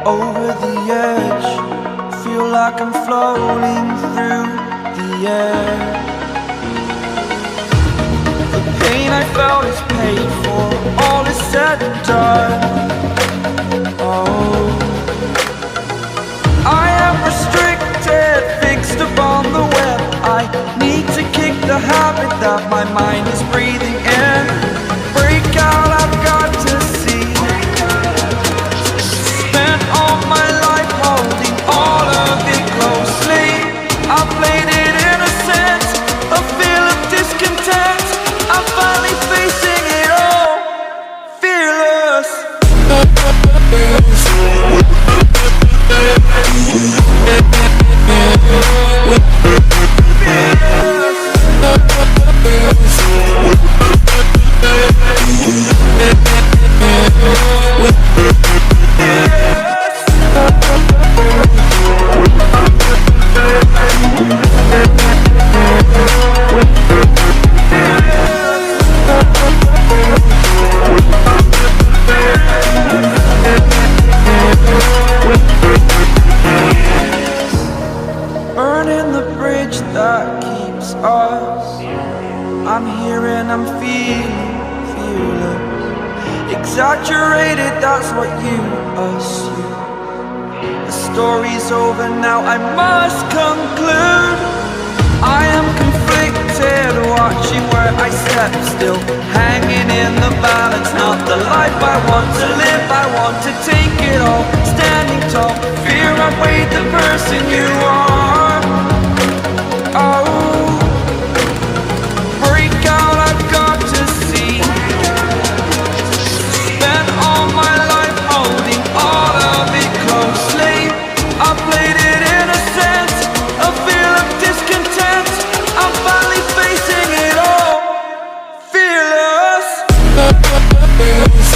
Over the edge, feel like I'm floating through the air. The pain I felt is paid for, all is said and done. Oh, I am restricted, fixed upon the web. I need to kick the habit that my mind is breathing in. Break out, I've got to see. My life holding all of it closely. I played it innocent, a feel of discontent. I'm finally facing it all, fearless. Burning the bridge that keeps us. I'm here and I'm feeling fearless. Exaggerated, that's what you assume. The story's over now, I must conclude. I am conflicted, watching where I step still, hanging in the balance. Not the life I want to live, I want to take it all. Standing tall, fear outweighed the person you are. Oh, break out, I've got to see. Spent all my life holding all of it closely. I played it innocent, a feel of discontent. I'm finally facing it all, fearless. Fearless.